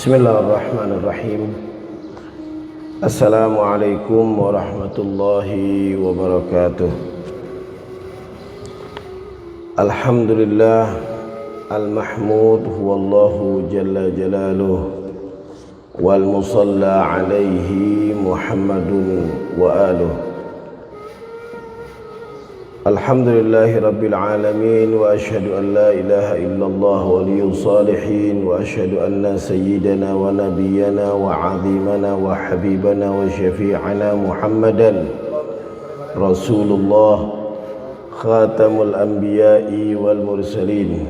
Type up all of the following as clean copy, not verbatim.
Bismillahirrahmanirrahim. Assalamualaikum warahmatullahi wabarakatuh. Alhamdulillah al-mahmud huwallahu jalla jalaluh wal musalla alaihi Muhammadun wa aluh. Alhamdulillahi rabbil alamin wa ashhadu an la ilaha illallah waliyyus salihin wa ashhadu anna sayyidana wa nabiyyana wa azimana wa habibana wa syafi'ana Muhammadan Rasulullah khatamul anbiya'i wal mursalin.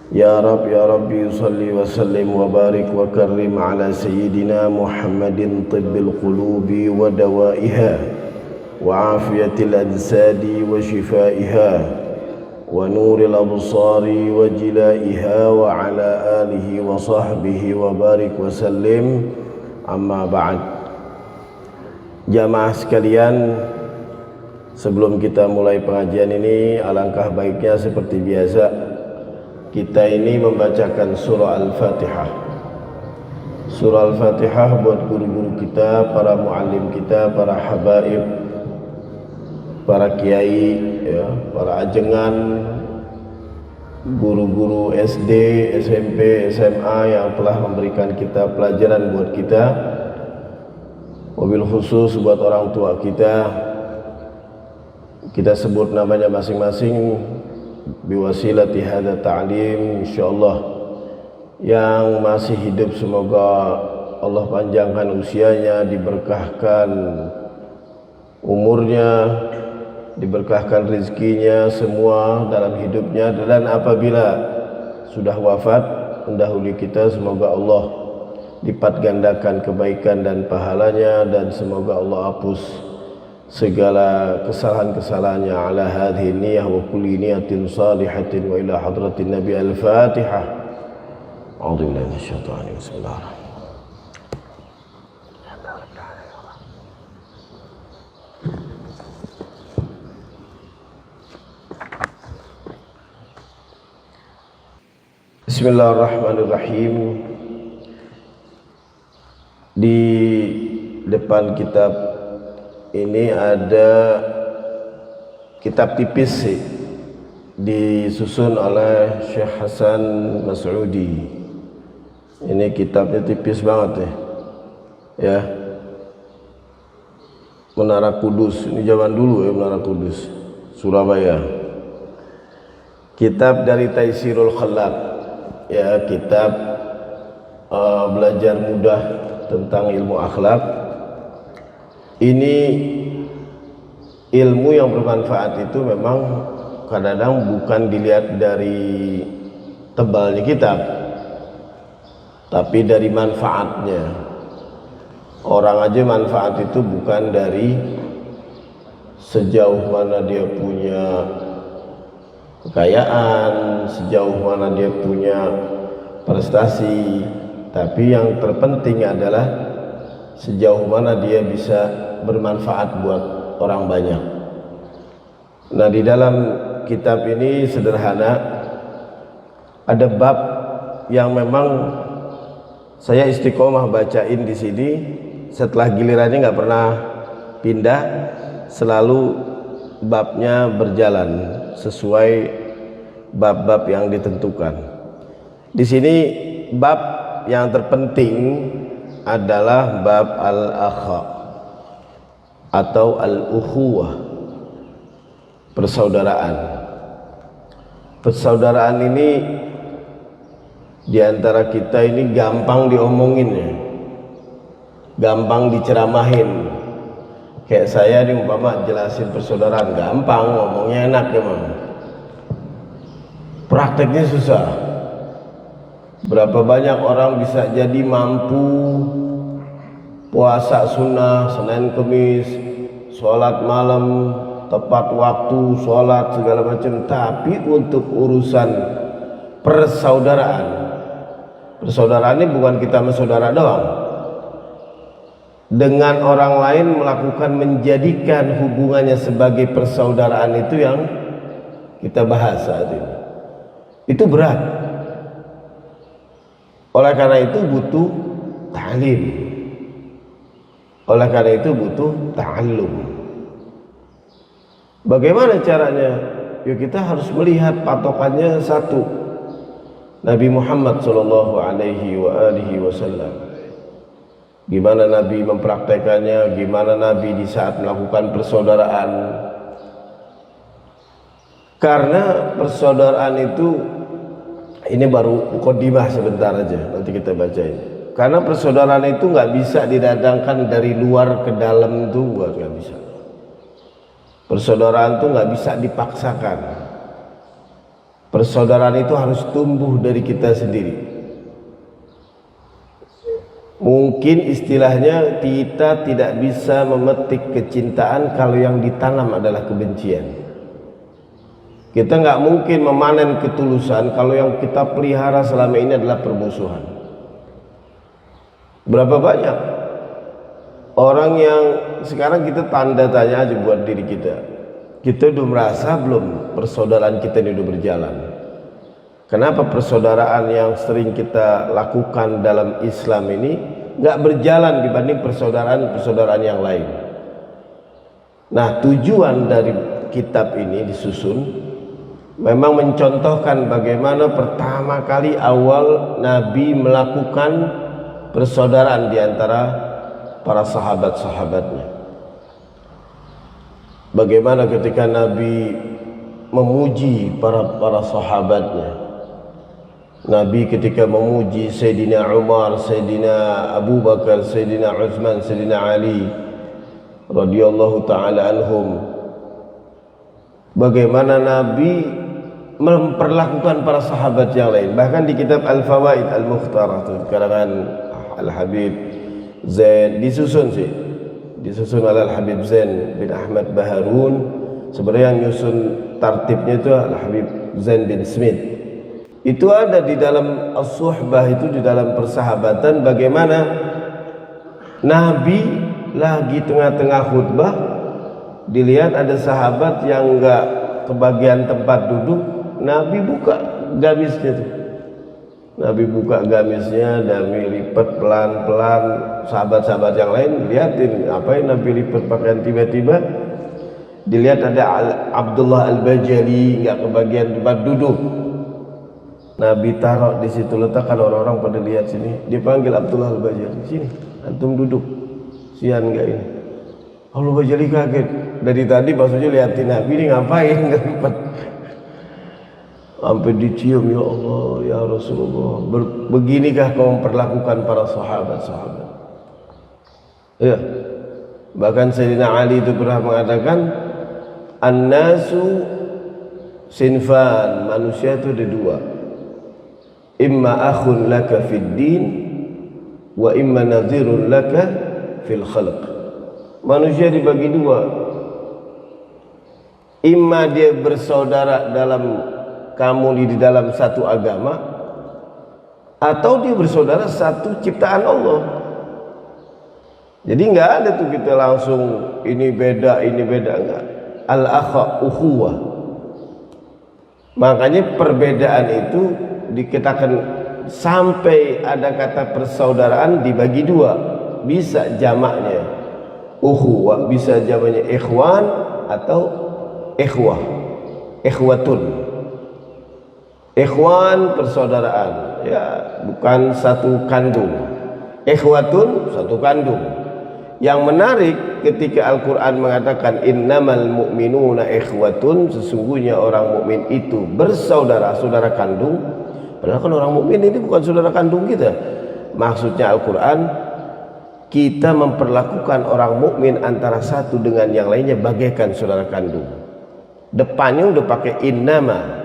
Ya Rabbi salli wa sallim wa barik wa karrim ala sayyidina Muhammadin tibbil qulubi wa dawaiha وعافية الأجساد وشفائها ونور الأبصار وجلائها وعلى آله وصحبه وبارك وسلم أما بعد. Jamaah sekalian, sebelum kita mulai pengajian ini, alangkah baiknya seperti biasa kita ini membacakan surah Al-Fatihah. Surah Al-Fatihah buat guru-guru kita, para muallim kita, para habaib, para kiai, ya, para ajengan, guru-guru SD, SMP, SMA yang telah memberikan kita pelajaran buat kita, wabil khusus buat orang tua kita sebut namanya masing-masing biwasilati hadza ta'lim, insyaallah yang masih hidup semoga Allah panjangkan usianya, diberkahkan umurnya, diberkahkan rezekinya semua dalam hidupnya, dan apabila sudah wafat mendahului kita, semoga Allah lipat gandakan kebaikan dan pahalanya, dan semoga Allah hapus segala kesalahan-kesalahannya. Ala hadhihi niyyah wa kulli niyatin salihatin wa ila hadratin nabi. Al-Fatihah. A'udzu billahi minasyaitonir rajim. Bismillahirrahmanirrahim. Bismillahirrahmanirrahim. Di depan kitab ini ada kitab tipis sih, disusun oleh Syekh Hasan Mas'udi. Ini kitabnya tipis banget ya. Menara Kudus, ini zaman dulu ya, Menara Kudus, Surabaya. Kitab dari Taisirul Khalaq, ya, kitab belajar mudah tentang ilmu akhlak. Ini ilmu yang bermanfaat itu memang kadang-kadang bukan dilihat dari tebalnya kitab, tapi dari manfaatnya. Orang aja manfaat itu bukan dari sejauh mana dia punya kekayaan, sejauh mana dia punya prestasi, tapi yang terpenting adalah sejauh mana dia bisa bermanfaat buat orang banyak. Nah, di dalam kitab ini sederhana, ada bab yang memang saya istiqomah bacain di sini. Setelah gilirannya nggak pernah pindah, selalu babnya berjalan sesuai bab-bab yang ditentukan. Di sini bab yang terpenting adalah bab al-akha atau al-ukhuwah, persaudaraan. Persaudaraan ini diantara kita ini gampang diomongin ya, gampang diceramahin. Kayak saya nih umpama jelasin persaudaraan gampang, ngomongnya enak emang, prakteknya susah. Berapa banyak orang bisa jadi mampu puasa sunnah Senin Kemis, sholat malam tepat waktu, sholat segala macam, tapi untuk urusan persaudaraan, persaudaraan ini bukan kita bersaudara doang, dengan orang lain melakukan, menjadikan hubungannya sebagai persaudaraan, itu yang kita bahas saat ini. Itu berat. Oleh karena itu butuh ta'lim. Oleh karena itu butuh ta'allum. Bagaimana caranya? Ya kita harus melihat patokannya satu, Nabi Muhammad sallallahu alaihi wasallam. Gimana Nabi mempraktekannya, gimana Nabi di saat melakukan persaudaraan. Karena persaudaraan itu, ini baru mukadimah sebentar aja, nanti kita bacain. Karena persaudaraan itu nggak bisa didatangkan dari luar ke dalam, itu nggak bisa. Persaudaraan itu nggak bisa dipaksakan. Persaudaraan itu harus tumbuh dari kita sendiri. Mungkin istilahnya kita tidak bisa memetik kecintaan kalau yang ditanam adalah kebencian. Kita nggak mungkin memanen ketulusan kalau yang kita pelihara selama ini adalah permusuhan. Berapa banyak orang yang sekarang kita tanda tanya aja buat diri kita. Kita udah merasa belum persaudaraan kita ini udah berjalan? Kenapa persaudaraan yang sering kita lakukan dalam Islam ini nggak berjalan dibanding persaudaraan yang lain? Nah, tujuan dari kitab ini disusun memang mencontohkan bagaimana pertama kali awal Nabi melakukan persaudaraan di antara para sahabat-sahabatnya. Bagaimana ketika Nabi memuji para sahabatnya. Nabi ketika memuji Sayyidina Umar, Sayyidina Abu Bakar, Sayyidina Uthman, Sayyidina Ali radhiyallahu ta'ala anhum. Bagaimana Nabi memperlakukan para sahabat yang lain. Bahkan di kitab Al-Fawaid Al-Mukhtarah karangan Al-Habib Zain, disusun oleh Al-Habib Zain bin Ahmad Baharun. Sebenarnya yang nyusun tartibnya itu Al-Habib Zain bin Smith. Itu ada di dalam as-suhbah, itu di dalam persahabatan, bagaimana Nabi lagi tengah-tengah khutbah, dilihat ada sahabat yang enggak kebagian tempat duduk, Nabi buka gamisnya tuh. Nabi buka gamisnya, Nabi lipat pelan-pelan. Sahabat-sahabat yang lain lihatin, apain Nabi lipat pakaian, tiba-tiba dilihat ada Abdullah Al-Bajali enggak kebagian tempat duduk. Nabi taruh di situ, letakkan, orang-orang pada lihat sini. Dia panggil Abdullah Al-Bajali, sini, antum duduk. Sian enggak ini? Abdullah Al-Bajali kaget. Dari tadi maksudnya lihatin Nabi ini ngapain enggak lipat. Sampai dicium, ya Allah, ya Rasulullah. Beginikah kau memperlakukan para sahabat-sahabat? Ya. Bahkan Sayyidina Ali itu pernah mengatakan, an-nasu sinfan, manusia itu ada dua. Imma akhun laka fid din wa imma nadhirun laka fil khalq. Manusia dibagi dua. Imma dia bersaudara dalam kamu di dalam satu agama, atau dia bersaudara satu ciptaan Allah. Jadi enggak ada tuh kita langsung ini beda enggak. Al-akha ukhuwah. Makanya perbedaan itu dikatakan sampai ada kata persaudaraan dibagi dua, bisa jamaknya ukhuwah, bisa jamaknya ikhwan atau ikhwah, ikhwatun. Ikhwan persaudaraan, ya bukan satu kandung. Ikhwatun satu kandung. Yang menarik ketika Al-Quran mengatakan innamal mu'minuna ikhwatun, sesungguhnya orang mukmin itu bersaudara, saudara kandung. Padahal kan orang mukmin ini bukan saudara kandung kita. Maksudnya Al-Quran, kita memperlakukan orang mukmin antara satu dengan yang lainnya bagaikan saudara kandung. Depannya udah pakai innama,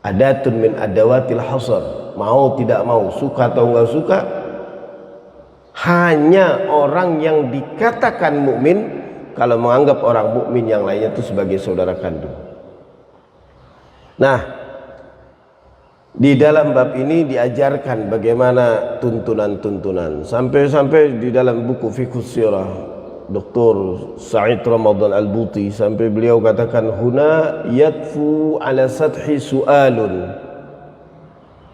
adatun min adawatil hasar. Mau tidak mau, suka atau enggak suka, hanya orang yang dikatakan mukmin kalau menganggap orang mukmin yang lainnya itu sebagai saudara kandung. Nah, di dalam bab ini diajarkan bagaimana tuntunan-tuntunan, sampai di dalam buku Fiqh Sirah Dr. Sa'id Ramadan Al-Buti, sampai beliau katakan huna yatfu ala sathi su'alun.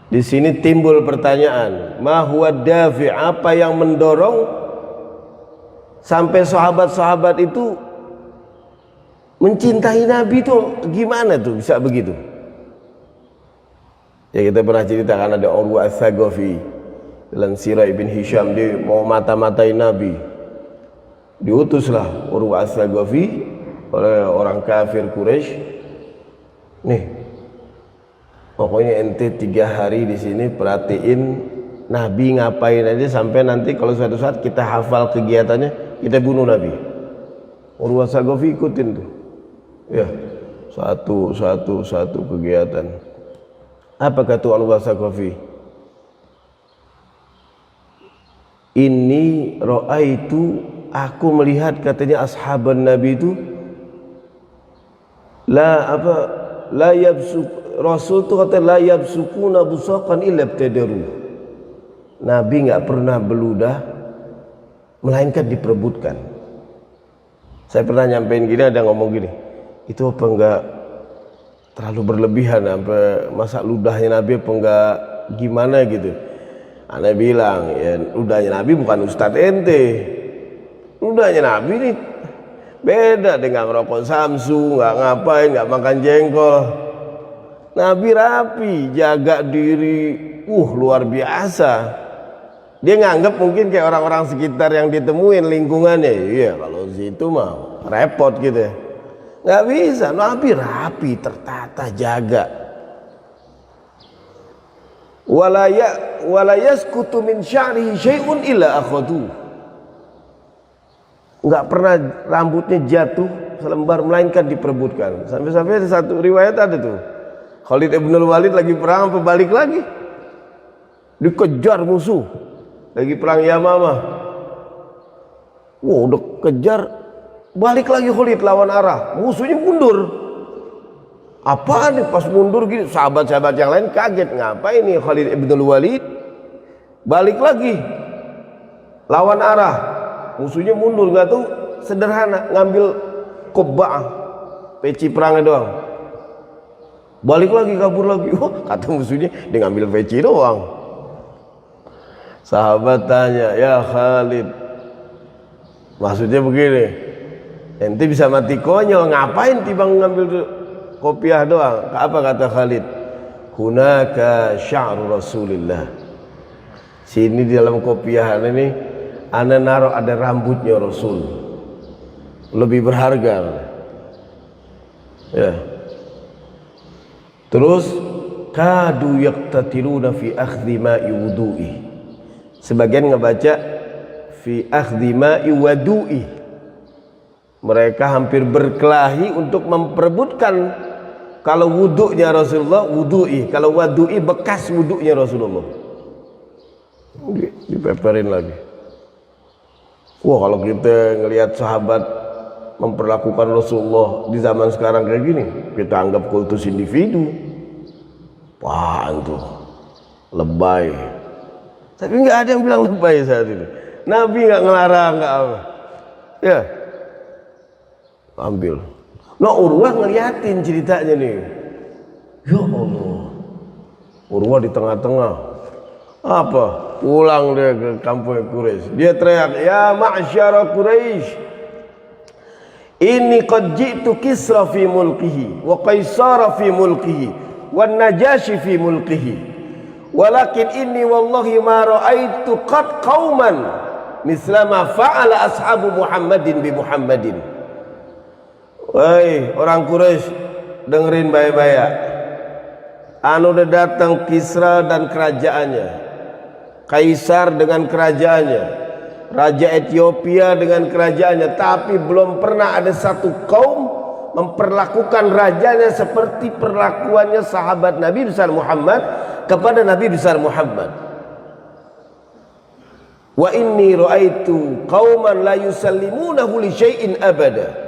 Di sini timbul pertanyaan, ma huwa dafi', apa yang mendorong sampai sahabat-sahabat itu mencintai Nabi itu gimana tuh bisa begitu? Ya kita pernah ceritakan ada Urwa Ats-Tsaqafi dalam Sirah Ibn Hisham, dia mau mata-matai Nabi. Diutuslah Urwa Ats-Tsaqafi oleh orang kafir Quraisy. Nih, pokoknya ente 3 hari di sini perhatiin Nabi ngapain aja sampai nanti kalau suatu saat kita hafal kegiatannya, kita bunuh Nabi. Urwa Ats-Tsaqafi ikutin tuh. Ya, satu kegiatan. Apa kata Urwa Ats-Tsaqafi? Ini ra'aitu, aku melihat, katanya ashaban Nabi itu la yabsuk, Rasul itu kata la yabsukuna busaqan illa ibtadaru. Nabi enggak pernah beludah melainkan diperebutkan. Saya pernah nyampein gini, ada ngomong gini, itu apa enggak terlalu berlebihan sampai masa ludahnya Nabi apa enggak gimana gitu. Ana bilang, ya ludahnya Nabi bukan Ustadz ente. Ludahnya Nabi ini beda dengan rokok Samsu, nggak ngapain, nggak makan jengkol. Nabi rapi, jaga diri, luar biasa. Dia nganggap mungkin kayak orang-orang sekitar yang ditemuin lingkungannya, iya kalau situ mah repot gitu ya. Nggak bisa, Nabi rapi, tertata, jaga. Wala yaskutu min sya'rihi syai'un illa akhadhu. Enggak pernah rambutnya jatuh selembar melainkan diperebutkan. Sampai-sampai satu riwayat ada tuh, Khalid ibn Walid lagi perang apa balik lagi, dikejar musuh lagi perang Yamamah. Udah kejar, balik lagi Khalid lawan arah, musuhnya mundur. Apaan nih, pas mundur gitu sahabat-sahabat yang lain kaget, ngapain nih Khalid ibn Walid balik lagi lawan arah, musuhnya mundur. Nggak tahu, sederhana, ngambil kobbah, peci perangnya doang, balik lagi kabur lagi. Kata musuhnya dia ngambil peci doang. Sahabat tanya, ya Khalid, maksudnya begini, ente bisa mati konyol, ngapain tiba ngambil kopiah doang? Apa kata Khalid? Hunaka sya'ru Rasulillah. Sini di dalam kopiahan ini ana naruh ada rambutnya Rasul, lebih berharga. Ya. Terus kadu yaqtatiluna fi akhdhi ma'i wudu'i. Sebagian ngebaca fi akhdhi ma'i wudu'i. Mereka hampir berkelahi untuk memperebutkan, kalau wudu'nya Rasulullah wudu'i, kalau wudu'i bekas wudu'nya Rasulullah. Dipeperin lagi. Wah, kalau kita ngelihat sahabat memperlakukan Rasulullah di zaman sekarang kayak gini, kita anggap kultus individu. Wah, itu lebay. Tapi nggak ada yang bilang lebay saat ini. Nabi nggak ngelarang, nggak apa. Ya, ambil. Nah, Urwah ngeliatin ceritanya nih. Ya Allah, Urwah di tengah-tengah. Apa? Pulang dia ke kampung Quraisy. Dia teriak, ya ma'syara Quraisy, inni qad ji'tu Kisra fi mulkihi wa Qaisara fi mulkihi wa Najashi fi mulkihi, walakin inni wallahi ma ra'aitu qad qauman mislama fa'ala ashabu Muhammadin bi Muhammadin. Woi orang Quraisy, dengerin baik-baik. Anu udah datang Kisra dan kerajaannya, Kaisar dengan kerajaannya, Raja Ethiopia dengan kerajaannya, tapi belum pernah ada satu kaum memperlakukan rajanya seperti perlakuannya sahabat Nabi besar Muhammad kepada Nabi besar Muhammad. Wa inni ra'aitu qauman la yusallimunahu li syai'in abada.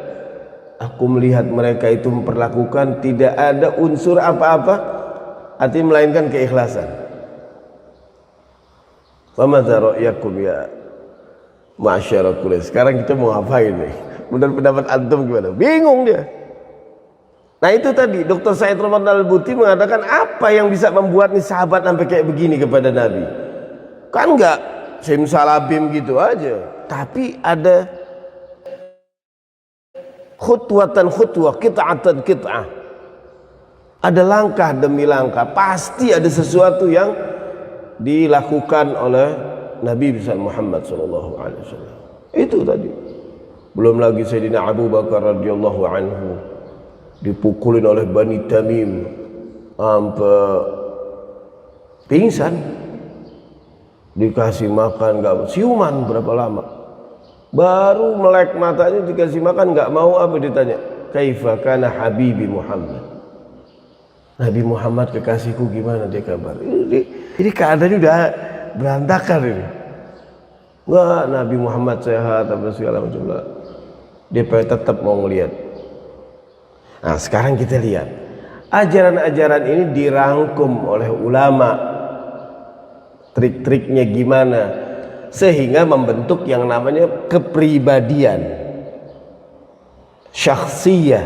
Aku melihat mereka itu memperlakukan tidak ada unsur apa-apa, artinya melainkan keikhlasan. Famadza ra'yakum ya ma'syara Quraisy. Sekarang kita mau ngapain nih? Menurut pendapat antum gimana? Bingung dia. Nah itu tadi Dr. Said Ramadan Al-Buti mengatakan apa yang bisa membuat nih sahabat sampai kayak begini kepada Nabi. Kan enggak simsalabim gitu aja, tapi ada khutwatan khutwah, qit'atan qit'ah. Ada langkah demi langkah, pasti ada sesuatu yang dilakukan oleh Nabi besar Muhammad SAW. Itu tadi. Belum lagi Sayyidina Abu Bakar radhiyallahu anhu dipukulin oleh Bani Tamim sampai pingsan, dikasih makan nggak, siuman berapa lama, baru melek matanya dikasih makan nggak mau. Apa ditanya, kaifa kana habibi Muhammad, Nabi Muhammad kekasihku gimana, dia kabar. Ini keadaannya udah berantakan ini. Enggak, Nabi Muhammad sehat apa segala macam lah. Dia tetap mau ngelihat. Nah sekarang kita lihat ajaran-ajaran ini dirangkum oleh ulama, trik-triknya gimana sehingga membentuk yang namanya kepribadian syakhsiyah.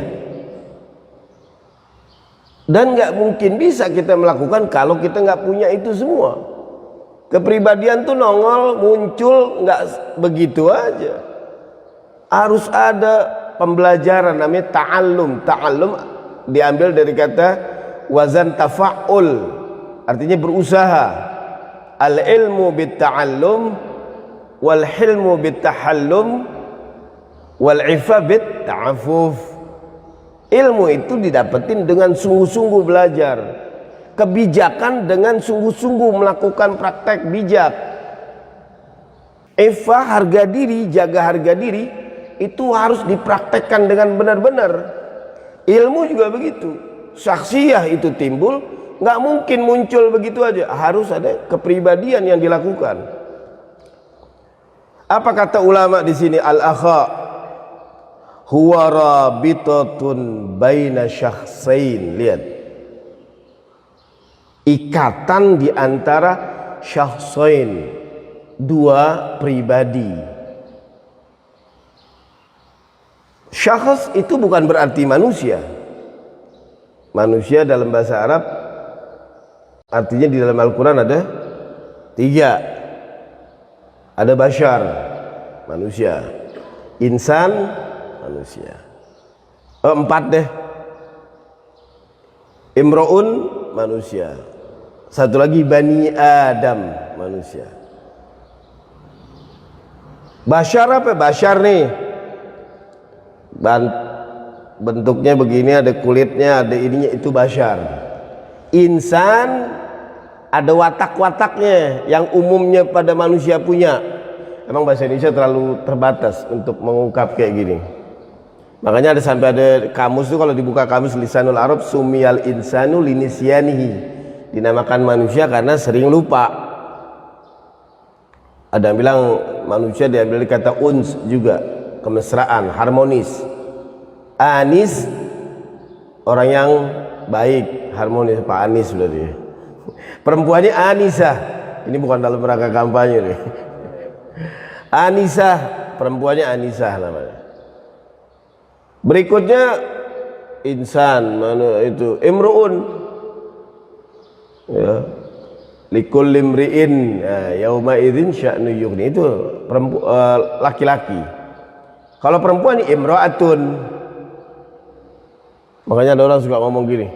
Dan nggak mungkin bisa kita melakukan kalau kita nggak punya itu semua. Kepribadian tuh nongol muncul nggak begitu aja, harus ada pembelajaran, namanya ta'allum. Ta'allum diambil dari kata wazan tafa'ul, artinya berusaha. Al-ilmu bit-ta'allum wal hilmu bit-tahallum wal ifa bit-ta'afuf. Ilmu itu didapetin dengan sungguh-sungguh belajar, kebijakan dengan sungguh-sungguh melakukan praktek bijak. Ifa, harga diri, jaga harga diri, itu harus dipraktekkan dengan benar-benar. Ilmu juga begitu. Syakhsiyah itu timbul, nggak mungkin muncul begitu aja, harus ada kepribadian yang dilakukan. Apa kata ulama di sini? Al-akha huwa rabitatun baina syakhsain. Lihat, ikatan di antara syakhsain, dua pribadi. Syakhs itu bukan berarti manusia. Manusia dalam bahasa Arab artinya di dalam Al-Quran ada tiga. Ada bashar, manusia. Insan, manusia. Empat deh. Imro'un, manusia. Satu lagi Bani Adam, manusia. Bashar apa? Bashar nih, bentuknya begini, ada kulitnya, ada ininya, itu bashar. Insan ada watak-wataknya yang umumnya pada manusia punya. Emang bahasa Indonesia terlalu terbatas untuk mengungkap kayak gini. Makanya ada sampai ada kamus tuh, kalau dibuka kamus Lisanul Arab, sumiyal insanu linisyanihi, dinamakan manusia karena sering lupa. Ada yang bilang manusia diambil dari kata uns juga, kemesraan, harmonis. Anis, orang yang baik, harmonis. Pak Anis berarti. Perempuannya Anisah. Ini bukan dalam rangka kampanye nih. Anisah, perempuannya Anisah namanya. Berikutnya insan, mana itu? Imru'un. Ya. Likul limri'in yauma idzin sya'nu yughni. Itu laki-laki. Kalau perempuan ini imra'atun. Makanya ada orang suka ngomong gini,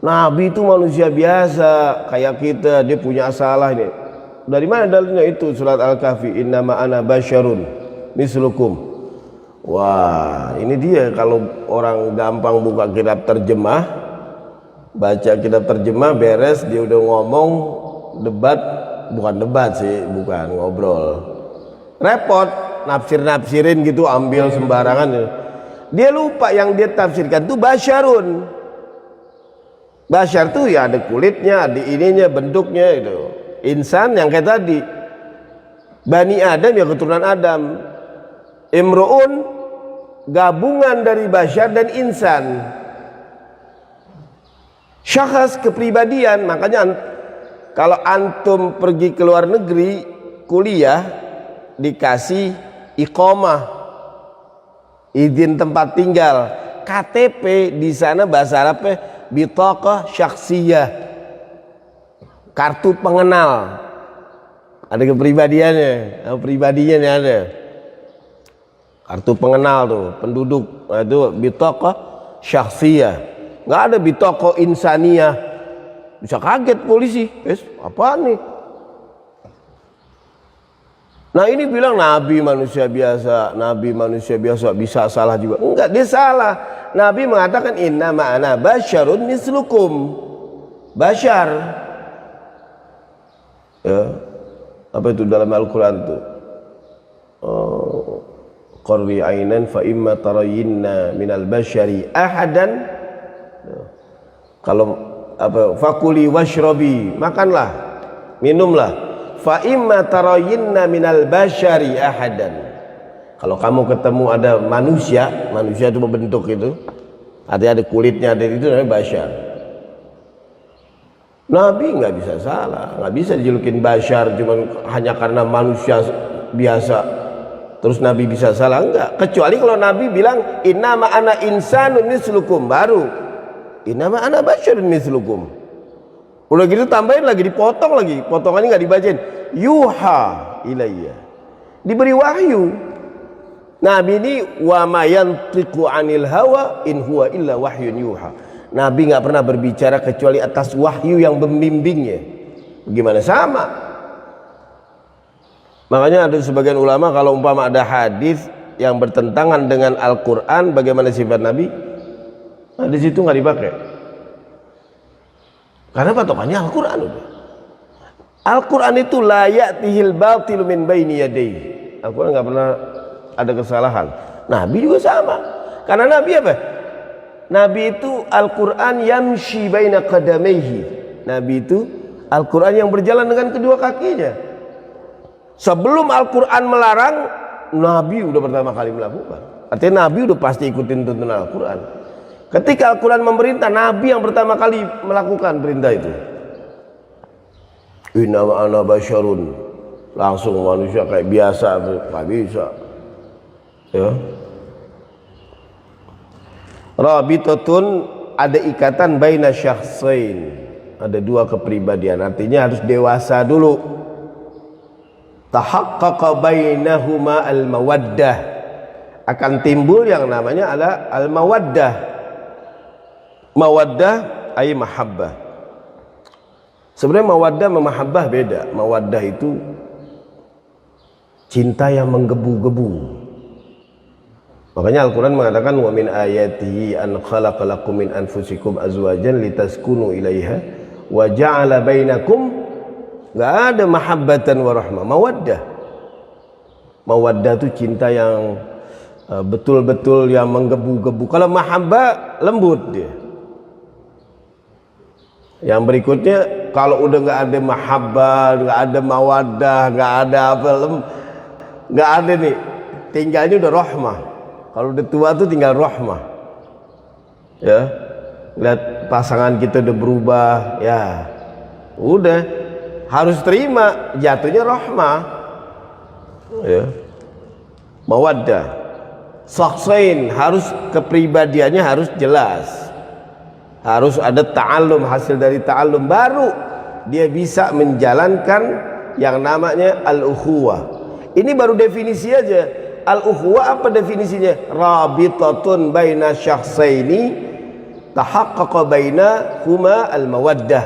Nabi itu manusia biasa kayak kita, dia punya salah ini. Dari mana dalilnya? Itu surat Al-Kahfi, innama ana basyarun mislukum. Wah, ini dia kalau orang gampang buka kitab terjemah, baca kitab terjemah beres, dia udah ngomong debat, bukan debat sih, bukan ngobrol. Repot, nafsir-nafsirin gitu, ambil sembarangan. Dia lupa yang dia tafsirkan itu basyarun. Basyar tuh ya ada kulitnya, ada ininya, bentuknya itu. Insan yang kayak tadi. Bani Adam ya keturunan Adam. Imru'un gabungan dari basyar dan insan. Syakhs kepribadian. Makanya kalau antum pergi ke luar negeri kuliah, dikasih iqamah, izin tempat tinggal. KTP di sana bahasa Arabnya bitaqah syakhsiyah, kartu pengenal, ada kepribadiannya, pribadinya nih ada kartu pengenal tuh penduduk. Nah, itu bitaqah syakhsiyah, nggak ada bitaqah insaniyah. Bisa kaget polisi, apaan nih? Nah ini bilang Nabi manusia biasa, Nabi manusia biasa, bisa salah juga. Enggak, dia salah. Nabi mengatakan inna ma'ana basyarun mislukum. Basyar. Ya. Apa itu dalam Al-Quran itu? Qarri ainan fa imma tarayinna minal basyari ahadan. Kalau apa? Fakuli washrabi, makanlah, minumlah. Fa imma tarayinna minal basyari ahadan. Kalau kamu ketemu ada manusia itu berbentuk itu, ada kulitnya, ada itu namanya basyar. Nabi nggak bisa salah, nggak bisa dijulukin basyar cuman hanya karena manusia biasa terus Nabi bisa salah, enggak. Kecuali kalau Nabi bilang innama ana insanun mislukum, baru innama ana basyarun mislukum. Udah gitu tambahin lagi, dipotong lagi, potongannya nggak dibacain. Yuha ilayya, diberi wahyu. Nabi ini wa ma yantiqu anil hawa in huwa illa wahyun yuha. Nabi nggak pernah berbicara kecuali atas wahyu yang membimbingnya. Gimana sama? Makanya ada sebagian ulama kalau umpama ada hadis yang bertentangan dengan Al-Quran, bagaimana sifat Nabi? Nah, di situ nggak dipakai. Karena patokannya Al-Quran udah. Al-Quran itu la ya'tihil batilu min baini yadayhi. Al-Quran nggak pernah ada kesalahan. Nabi juga sama. Karena Nabi apa? Nabi itu Al-Quran yamshi baina qadamaihi. Nabi itu Al-Quran yang berjalan dengan kedua kakinya. Sebelum Al-Quran melarang, Nabi udah pertama kali melakukan. Artinya Nabi udah pasti ikutin tuntunan Al-Quran. Ketika Al-Quran memerintah, Nabi yang pertama kali melakukan perintah itu. Inna ana basyarun, langsung manusia kayak biasa, nggak bisa. Ya. Rabitatun, ada ikatan baina syakhsain, ada dua kepribadian, artinya harus dewasa dulu. Tahaqqaqa bainahuma al-mawaddah, akan timbul yang namanya adalah al-mawaddah. Mawaddah ay mahabbah. Sebenarnya mawaddah sama mahabbah beda. Mawaddah itu cinta yang menggebu-gebu. Makanya Al-Quran mengatakan wa min ayatihi an khalaqa lakum min anfusikum azwajan litaskunu ilaiha wa ja'ala bainakum, enggak ada mahabbatan wa rahmah. Mawaddah. Mawaddah itu cinta yang betul-betul yang menggebu-gebu. Kalau mahabbah lembut dia. Yang berikutnya kalau udah nggak ada mahabbah, nggak ada mawaddah, nggak ada apa, nggak ada nih, tinggalnya udah rahmah. Kalau udah tua tuh tinggal rahmah. Ya, lihat pasangan kita udah berubah, ya, udah harus terima, jatuhnya rahmah. Ya, mawaddah, shakhsain, harus kepribadiannya harus jelas. Harus ada ta'allum, hasil dari ta'allum baru dia bisa menjalankan yang namanya al-ukhuwah. Ini baru definisi aja. Al-ukhuwah apa definisinya? Rabitatun baina syakhsaini tahaqqaqa bainahuma al-mawaddah.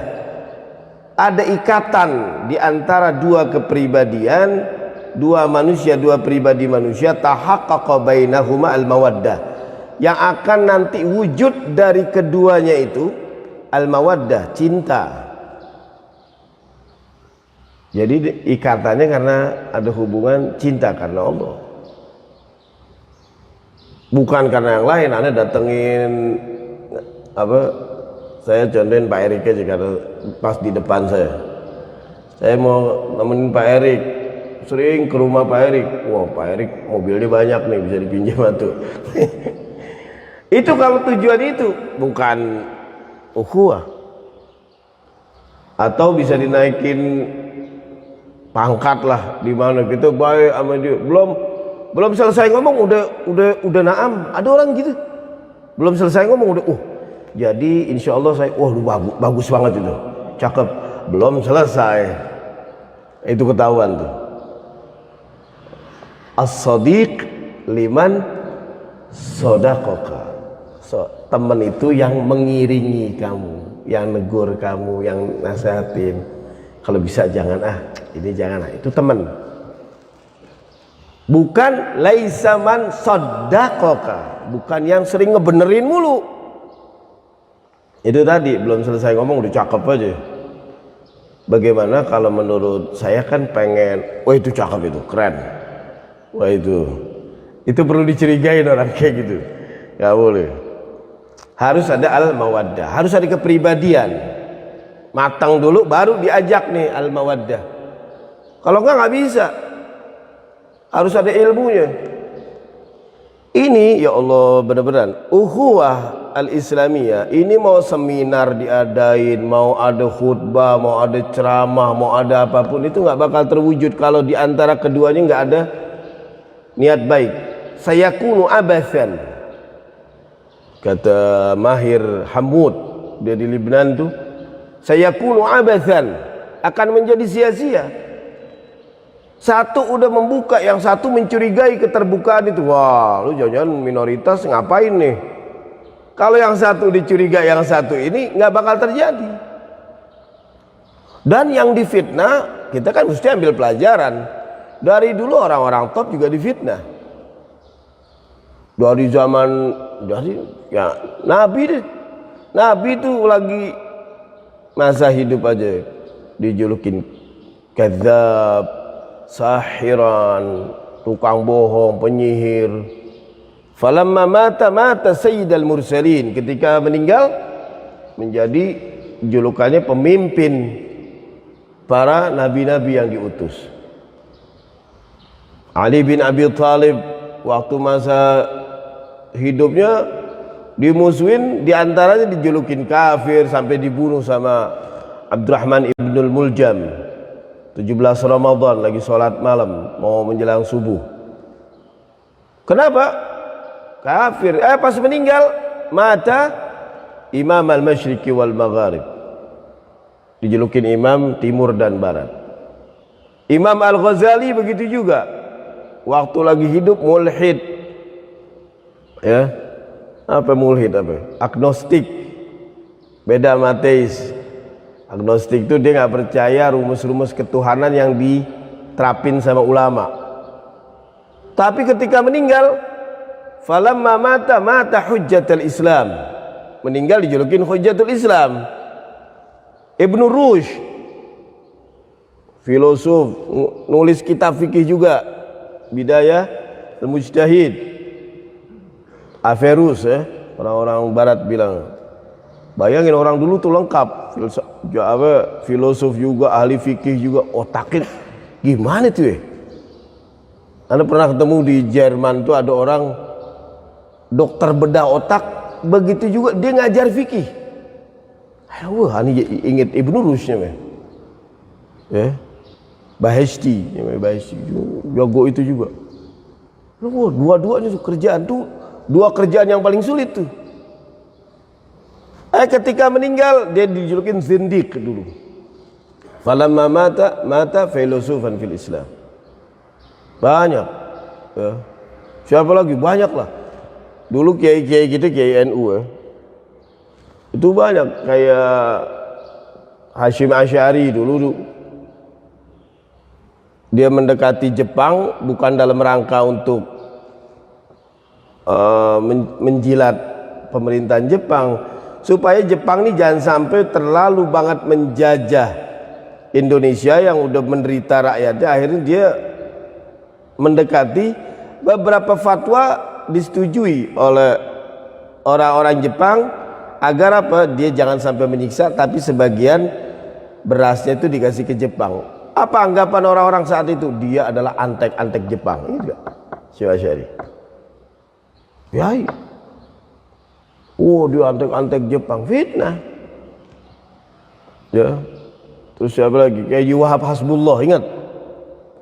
Ada ikatan di antara dua kepribadian, dua manusia, dua pribadi manusia, tahaqqaqa bainahuma al-mawaddah. Yang akan nanti wujud dari keduanya itu al-mawaddah, cinta. Jadi ikatannya karena ada hubungan cinta karena Allah, bukan karena yang lain. Anda datengin apa, saya contohin Pak Erik aja, karena pas di depan saya mau nemenin Pak Erik, sering ke rumah Pak Erik. Wah, Pak Erik mobilnya banyak nih, bisa dipinjam tuh. Itu kalau tujuan itu bukan ukhuwah. Atau bisa dinaikin pangkat lah di mana kita baik sama dia. Belum selesai ngomong udah naam. Ada orang gitu. Belum selesai ngomong udah, jadi insya Allah saya, bagus banget itu, cakep. Belum selesai, itu ketahuan tuh. As-sadiq liman sodakoka. Teman itu yang mengiringi kamu, yang negur kamu, yang nasihatin. Kalau bisa jangan ini jangan itu teman. Bukan laisa man sodakoka, bukan yang sering ngebenerin mulu. Itu tadi belum selesai ngomong udah cakep aja. Bagaimana kalau menurut saya kan pengen, itu cakep itu, keren. Wah itu perlu dicurigain orang kayak gitu. Gak boleh. Harus ada al-mawaddah, harus ada kepribadian. Matang dulu baru diajak nih al-mawaddah. Kalau enggak bisa. Harus ada ilmunya. Ini ya Allah benar-benar ukhuwah al-islamiyah. Ini mau seminar diadain, mau ada khutbah, mau ada ceramah, mau ada apapun itu nggak bakal terwujud kalau di antara keduanya nggak ada niat baik. Sayakunu abathan. Kata Mahir Hamud, dia di Lebanon tuh, sayakunu abathan, akan menjadi sia-sia. Satu udah membuka, yang satu mencurigai keterbukaan itu. Wah, lu jangan minoritas ngapain nih? Kalau yang satu dicurigai, yang satu ini nggak bakal terjadi. Dan yang difitnah, kita kan mesti ambil pelajaran. Dari dulu orang-orang top juga difitnah. Dari zaman Nabi deh. Nabi itu lagi masa hidup aja dijulukin kadzab, sahiran, tukang bohong, penyihir. Falamma mata sayyidal mursalin, ketika meninggal menjadi julukannya pemimpin para nabi-nabi yang diutus. Ali bin Abi Thalib waktu masa hidupnya dimusuhin, diantaranya dijulukin kafir sampai dibunuh sama Abdurrahman ibnul Muljam. 17 Ramadan lagi sholat malam mau menjelang subuh. Kenapa? Kafir. Pas meninggal mata Imam al-Masyriqi wal Magharib, dijulukin Imam Timur dan Barat. Imam Al-Ghazali begitu juga, waktu lagi hidup mulhid, ya apa mulhid apa? Agnostik, beda sama ateis. Agnostik itu dia nggak percaya rumus-rumus ketuhanan yang diterapin sama ulama. Tapi ketika meninggal, falamma mata hujjatul Islam, meninggal dijulukin hujjatul Islam. Ibnu Rushd, filosof, nulis kitab fikih juga, Bidayah al-Mujtahid. Averus, orang-orang barat bilang. Bayangin orang dulu tuh lengkap, filosof juga, ahli fikih juga, otaknya gimana tuh ya? Anda pernah ketemu di Jerman tuh ada orang dokter bedah otak, begitu juga dia ngajar fikih. Wah, ini inget Ibnu Rushdnya, Bahesti, jago itu juga. Dua-duanya tuh kerjaan tuh, dua kerjaan yang paling sulit tuh. Ketika meninggal dia dijulukin zindiq dulu. Falamma mata filosofan fil Islam. Banyak. Siapa lagi? Banyak lah. Dulu kiai-kiai gitu, kiai NU itu banyak, kayak Hashim Asy'ari dulu. Dia mendekati Jepang bukan dalam rangka untuk menjilat pemerintahan Jepang, supaya Jepang ini jangan sampai terlalu banget menjajah Indonesia yang udah menderita rakyatnya. Akhirnya dia mendekati, beberapa fatwa disetujui oleh orang-orang Jepang agar apa? Dia jangan sampai menyiksa, tapi sebagian berasnya itu dikasih ke Jepang. Apa anggapan orang-orang saat itu? Dia adalah antek-antek Jepang. Ini juga Syekh Asy'ari. Ya, dia antek-antek Jepang, fitnah. Ya. Terus siapa lagi? Kayak Wahab Hasbullah, ingat?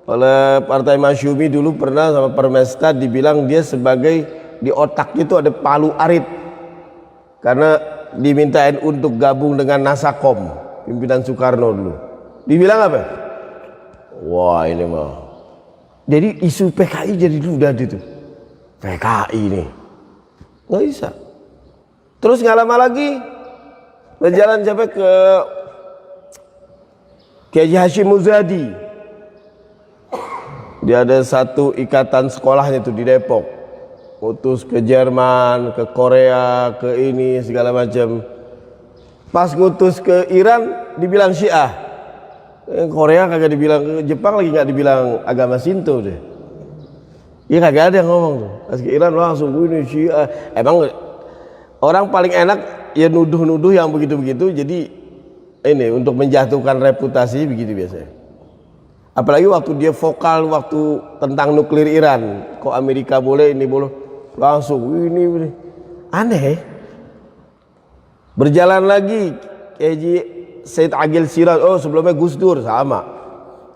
Oleh Partai Masyumi dulu pernah sama Permesta dibilang dia sebagai, di otaknya itu ada palu arit. karena dimintain untuk gabung dengan Nasakom, pimpinan Soekarno dulu. Dibilang apa? Wah ini mah. Jadi isu PKI jadi udah itu. PKI nih. Nggak bisa. Terus nggak lama lagi berjalan sampai ke Haji Hashim Muzadi. Dia ada satu ikatan sekolahnya itu di Depok. Utus ke Jerman, ke Korea, ke ini segala macam. Pas ngutus ke Iran dibilang Syiah. Korea kagak dibilang, Jepang lagi nggak dibilang agama Shinto deh. Ya kagak ada yang ngomong tuh. Pas ke Iran langsung ini Syiah. Emang orang paling enak ya nuduh-nuduh yang begitu-begitu. Jadi ini untuk menjatuhkan reputasi begitu biasanya. Apalagi waktu dia vokal waktu tentang nuklir Iran, kok Amerika boleh ini boleh, langsung ini aneh. Berjalan lagi Haji Said Agil Siraj, oh sebelumnya Gus Dur sama,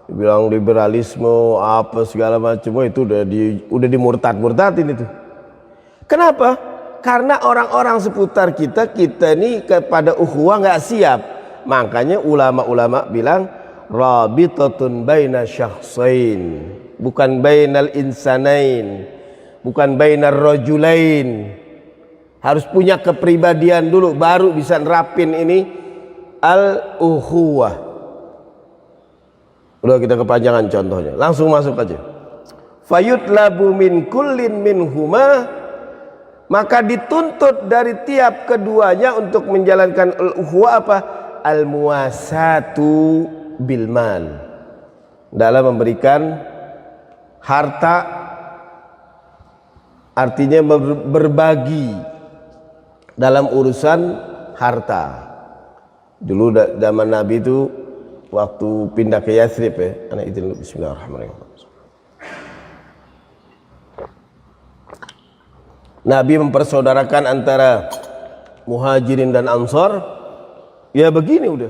bilang liberalisme apa segala macam, oh itu udah dimurtad-murtadin itu. Kenapa? Karena orang-orang seputar kita ini kepada ukhuwah nggak siap. Makanya ulama-ulama bilang rabitatun baina syakhsain, bukan bainal insanain, bukan bainar rajulain. Harus punya kepribadian dulu baru bisa nerapin ini al-ukhuwah. Udah kita kepanjangan contohnya. Langsung masuk aja. Fayutlabu min kullin minhuma, maka dituntut dari tiap keduanya untuk menjalankan al-ukhuwah apa? Al-muwasatu bil mal, dalam memberikan harta, artinya berbagi dalam urusan harta. Dulu zaman Nabi itu waktu pindah ke Yathrib ya, anak itu bismillahirrahmanirrahim. Nabi mempersaudarakan antara Muhajirin dan Ansar. Ya begini udah.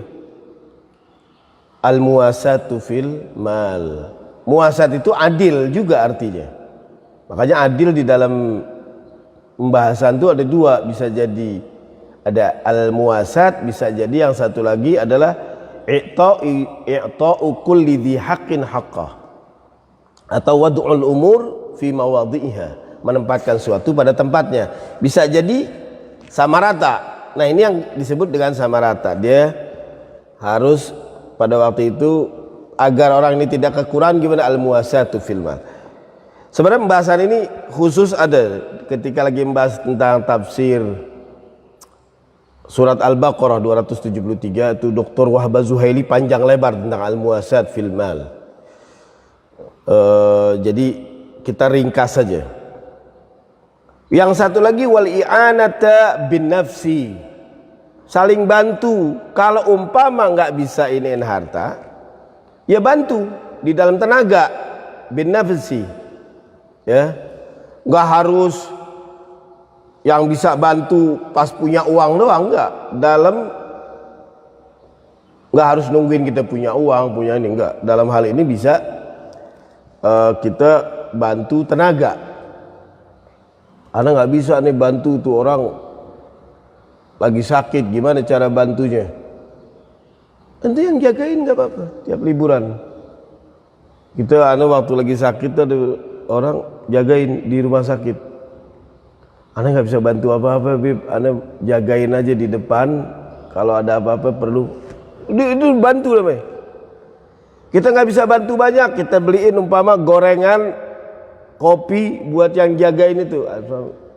Al-muwasatu fil mal. Muwasat itu adil juga artinya. Makanya adil di dalam pembahasan itu ada dua, bisa jadi ada al-muwasat, bisa jadi yang satu lagi adalah i'ta'u kulli dhi haqqin haqqah, atau wad'ul umur fi mawadhi'iha, menempatkan suatu pada tempatnya. Bisa jadi sama rata. Nah ini yang disebut dengan sama rata. Dia harus pada waktu itu agar orang ini tidak kekurangan, gimana al-muwasatu fil mal. Sebenarnya pembahasan ini khusus ada ketika lagi membahas tentang tafsir surat Al-Baqarah 273 itu Dr. Wahbah Zuhaili panjang lebar tentang al-muwasat fil mal. Jadi kita ringkas saja. Yang satu lagi wal i'anata bin nafsi, saling bantu. Kalau umpama nggak bisa iniin harta, ya bantu di dalam tenaga, bin nafsi, ya nggak harus yang bisa bantu pas punya uang doang, nggak. Nggak harus nungguin kita punya uang, punya ini, nggak. Dalam hal ini bisa kita bantu tenaga. Anak nggak bisa nih bantu tuh orang lagi sakit, gimana cara bantunya? Nanti yang jagain nggak apa-apa tiap liburan. Kita waktu lagi sakit ada orang jagain di rumah sakit. Anak nggak bisa bantu apa-apa, Bib. Anak jagain aja di depan. Kalau ada apa-apa perlu itu bantu namanya. Kita nggak bisa bantu banyak, kita beliin umpama gorengan, kopi buat yang jagain itu.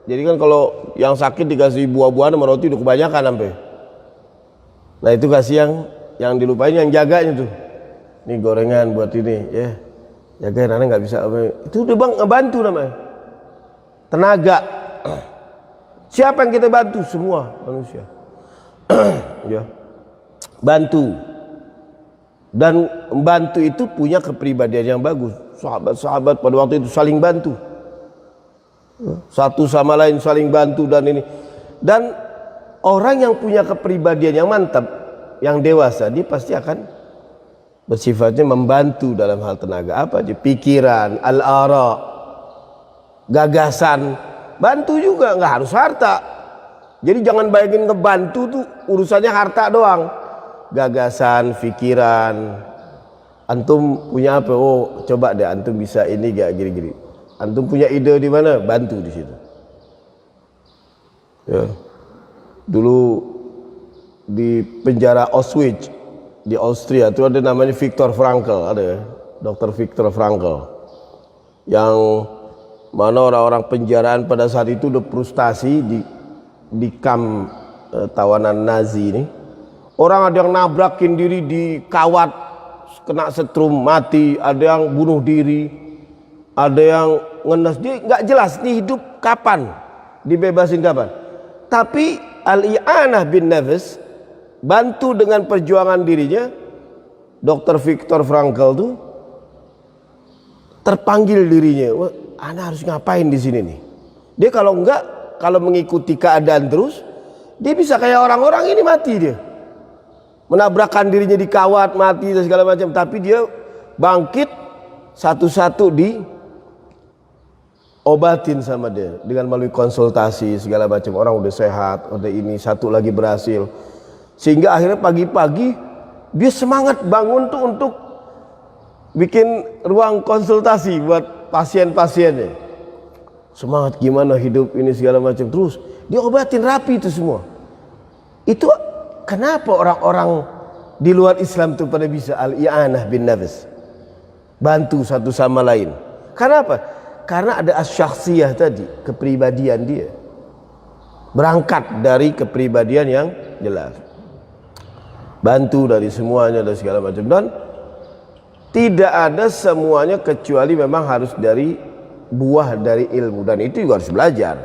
Jadi kan kalau yang sakit dikasih buah-buahan sama roti udah kebanyakan sampai. Nah itu kasih yang dilupain yang jaganya tuh. Ini gorengan buat ini ya. Jagain, anak nggak bisa apa. Itu udah bang ngebantu namanya. Tenaga. Siapa yang kita bantu? Semua manusia. Ya. Bantu. Dan membantu itu punya kepribadian yang bagus. Sahabat-sahabat pada waktu itu saling bantu, satu sama lain saling bantu dan ini. Dan orang yang punya kepribadian yang mantap, yang dewasa, dia pasti akan bersifatnya membantu dalam hal tenaga apa aja, pikiran, al-ara, gagasan, bantu juga, nggak harus harta. Jadi jangan bayangin ngebantu tuh urusannya harta doang. Gagasan, pikiran. Antum punya apa? Oh, coba deh antum bisa ini gak gini-gini. Antum punya ide di mana? Bantu di situ. Ya. Dulu di penjara Auschwitz di Austria itu ada namanya Viktor Frankl, ada ya? Dr. Viktor Frankl. Yang mana orang-orang penjaraan pada saat itu udah frustasi di kamp tawanan Nazi ini. Orang ada yang nabrakin diri di kawat, kena setrum mati, ada yang bunuh diri, ada yang ngenes. Dia nggak jelas nih hidup kapan, dibebasin kapan. Tapi Al-I'anah bin Nafs, bantu dengan perjuangan dirinya. Dr. Viktor Frankl tuh terpanggil dirinya, wah, ana harus ngapain di sini nih? Dia kalau mengikuti keadaan terus, dia bisa kayak orang-orang ini mati dia. Menabrakkan dirinya di kawat, mati dan segala macam, tapi dia bangkit satu-satu diobatin sama dia dengan melalui konsultasi segala macam. Orang udah sehat, udah ini, satu lagi berhasil. Sehingga akhirnya pagi-pagi dia semangat bangun tuh untuk bikin ruang konsultasi buat pasien-pasiennya. Semangat gimana hidup ini segala macam, terus dia obatin rapi itu semua. Itu kenapa orang-orang di luar Islam itu pada bisa Al-I'anah bin Nafs, bantu satu sama lain. Kenapa? Karena ada as-syakhsiyah tadi, kepribadian dia berangkat dari kepribadian yang jelas, bantu dari semuanya dan segala macam. Dan tidak ada semuanya kecuali memang harus dari buah dari ilmu, dan itu juga harus belajar.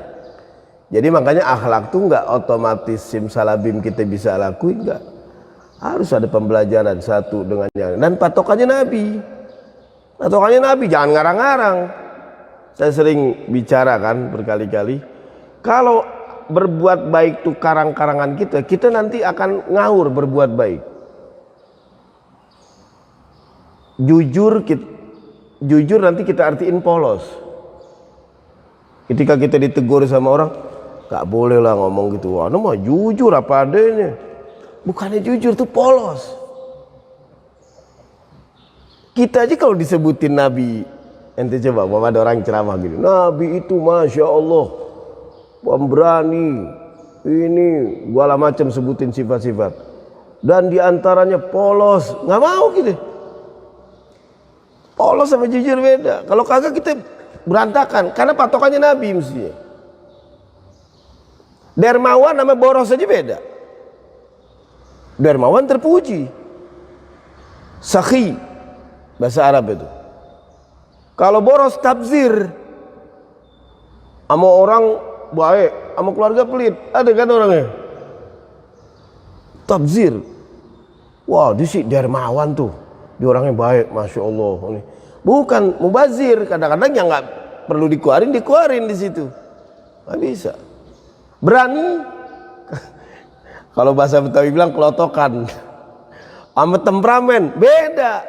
Jadi makanya akhlak tuh nggak otomatis simsalabim kita bisa lakuin, nggak. Harus ada pembelajaran satu dengan yang lain. Dan patokannya Nabi. Patokannya Nabi, jangan ngarang-ngarang. Saya sering bicara kan berkali-kali, kalau berbuat baik tuh karang-karangan kita nanti akan ngawur berbuat baik. Jujur nanti kita artiin polos. Ketika kita ditegur sama orang, gak boleh lah ngomong gitu. Wah, mah jujur apa adanya. Bukannya jujur tuh polos. Kita aja kalau disebutin Nabi, ente coba ada orang ceramah gitu, Nabi itu Masya Allah pemberani, ini segala macam sebutin sifat-sifat, dan diantaranya polos. Nggak mau gitu. Polos sama jujur beda. Kalau kagak kita berantakan, karena patokannya Nabi mestinya. Dermawan sama boros aja beda. Dermawan terpuji, sakhi bahasa Arab itu. Kalau boros tabzir, sama orang baik, sama keluarga pelit, ada kan orangnya tabzir. Wah, dia sih dermawan tuh, dia orangnya baik, Masya Allah. Bukan mubazir, kadang-kadang yang nggak perlu dikeluarin di situ, nggak bisa. Berani, kalau bahasa Betawi bilang kelotokan. Sama temperamen beda,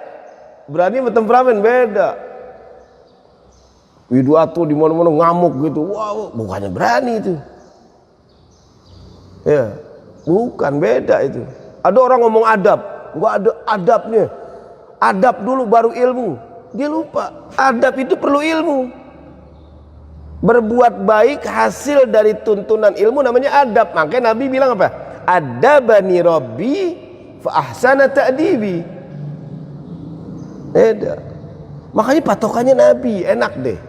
berani sama temperamen beda. Widuato di mana-mana ngamuk gitu, wow, bukannya berani itu. Ya, bukan, beda itu. Ada orang ngomong adab, nggak ada adabnya. Adab dulu baru ilmu. Dia lupa, adab itu perlu ilmu. Berbuat baik hasil dari tuntunan ilmu namanya adab. Makanya Nabi bilang apa? Adabani Rabbi fa ahsana ta'dibi. Beda. Makanya patokannya Nabi, enak deh.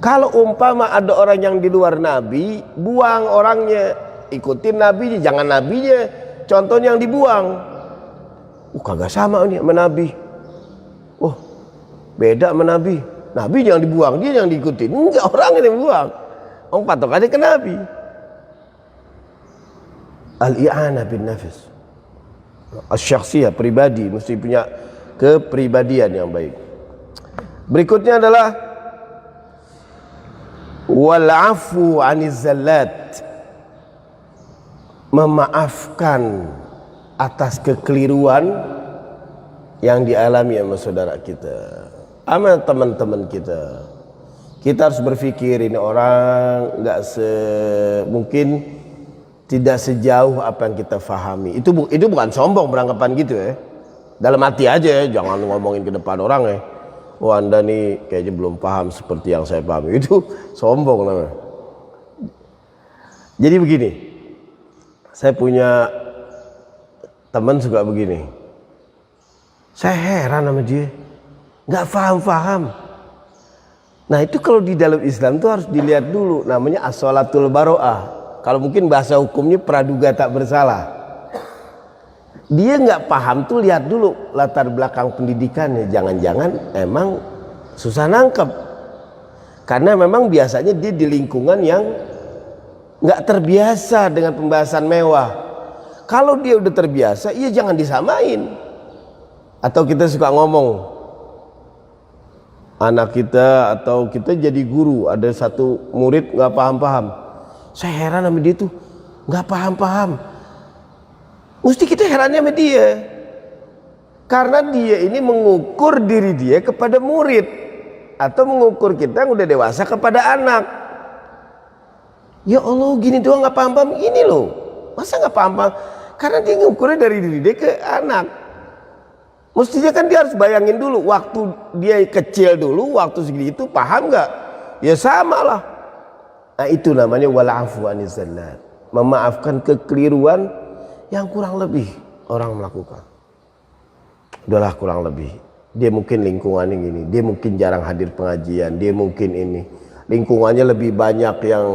Kalau umpama ada orang yang di luar Nabi, buang orangnya, ikutin Nabinya, jangan Nabinya contohnya yang dibuang. Kagak sama nih sama Nabi. Oh, beda sama Nabi. Nabi yang dibuang, dia yang diikutin. Enggak, orang yang dibuang. Orang patokannya ke Nabi. Al-i'anah bin nafs. Asy-syakhsiyah, pribadi, mesti punya kepribadian yang baik. Berikutnya adalah wal-'afwu 'aniz zallat. Memaafkan atas kekeliruan yang dialami sama saudara kita, sama teman-teman kita. Kita harus berpikir ini orang nggak mungkin tidak sejauh apa yang kita fahami. Itu bukan sombong beranggapan gitu ya. Dalam hati aja ya, jangan ngomongin ke depan orang ya. Oh Anda nih kayaknya belum paham seperti yang saya pahami. Itu sombong namanya. Jadi begini, saya punya teman suka begini. Saya heran sama dia, nggak paham. Nah itu kalau di dalam Islam tuh harus dilihat dulu, namanya as-sholatul baro'ah. Kalau mungkin bahasa hukumnya praduga tak bersalah. Dia nggak paham tuh lihat dulu latar belakang pendidikannya. Jangan-jangan emang susah nangkep. Karena memang biasanya dia di lingkungan yang nggak terbiasa dengan pembahasan mewah. Kalau dia udah terbiasa, ya jangan disamain. Atau kita suka ngomong, anak kita atau kita jadi guru, ada satu murid nggak paham-paham. Saya heran sama dia tuh, nggak paham-paham. Mesti kita herannya sama dia, karena dia ini mengukur diri dia kepada murid, atau mengukur kita yang udah dewasa kepada anak. Ya Allah, gini doang nggak paham-paham, ini loh, masa nggak paham-paham? Karena dia ngukurnya dari diri dia ke anak. Mestinya kan dia harus bayangin dulu, waktu dia kecil dulu, waktu segitu paham nggak? Ya sama lah. Nah itu namanya wal'afu aniz zallat, memaafkan kekeliruan yang kurang lebih orang melakukan. Udahlah kurang lebih. Dia mungkin lingkungannya gini, dia mungkin jarang hadir pengajian, dia mungkin ini lingkungannya lebih banyak yang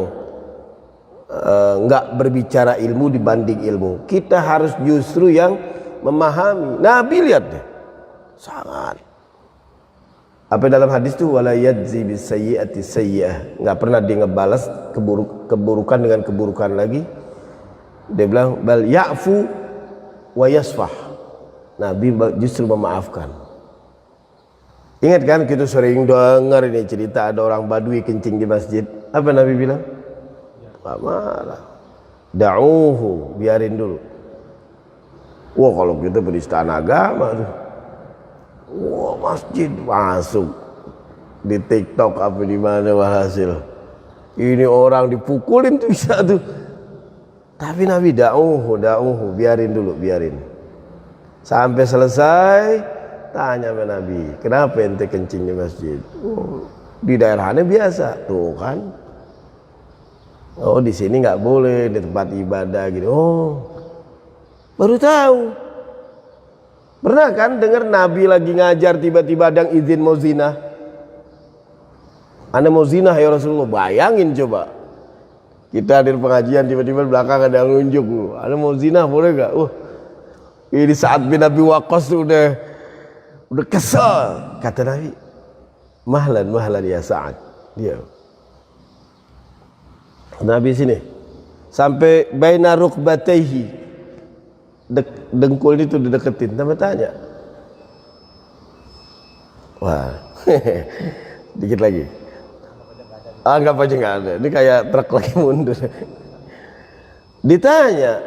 nggak berbicara ilmu dibanding ilmu. Kita harus justru yang memahami. Nabi lihat deh, sangat. Apa dalam hadis itu wala yajzi bisayyi'ati sayyi'ah, nggak pernah dia ngebalas keburukan dengan keburukan lagi. Dia bilang bal ya'fu wa yasfah. Nabi justru memaafkan. Ingat kan kita sering dengar ini cerita ada orang Badui kencing di masjid. Apa Nabi bilang? Gak marah, da'uhu, biarin dulu. Wah kalau kita penistaan agama tuh, wah masjid masuk di TikTok apa di mana hasil. Ini orang dipukulin tuh bisa tuh. Tapi Nabi da'uhu, biarin dulu, biarin. Sampai selesai, tanya sama Nabi, kenapa ente kencing di masjid? Oh, di daerahnya biasa, tuh kan. Oh di sini nggak boleh, di tempat ibadah gitu. Oh baru tahu. Pernah kan dengar Nabi lagi ngajar tiba-tiba ada yang izin mau zina? Anda mau zina ya Rasulullah? Bayangin coba, kita hadir pengajian tiba-tiba belakang ada yang nunjuk, Anda mau zina boleh gak? Ini Sa'ad bin Abi Waqqas tuh udah kesel. Kata Nabi, mahlan ya Sa'ad. Dia Nabi sini sampai baina rukbatayhi, dengkul itu dideketin, tambah tanya. Wah, dikit lagi. Anggap aja nggak ada. Ini kayak truk lagi mundur. Ditanya,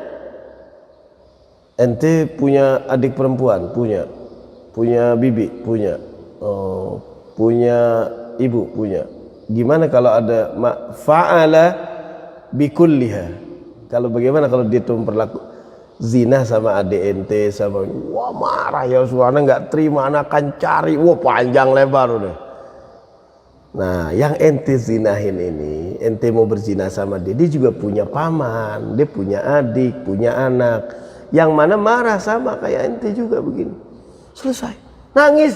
ente punya adik perempuan? Punya bibi? Punya. Oh, punya ibu? Punya. Gimana kalau ada fa'ala bikulliha? Kalau bagaimana kalau dia tuh memperlaku zina sama adik ente sama, wah marah ya suara nggak terima, anak akan cari, wah panjang lebar udah. Nah yang ente zinahin ini, ente mau berzina sama dia juga punya paman, dia punya adik, punya anak, yang mana marah sama kayak ente juga begini. Selesai, nangis.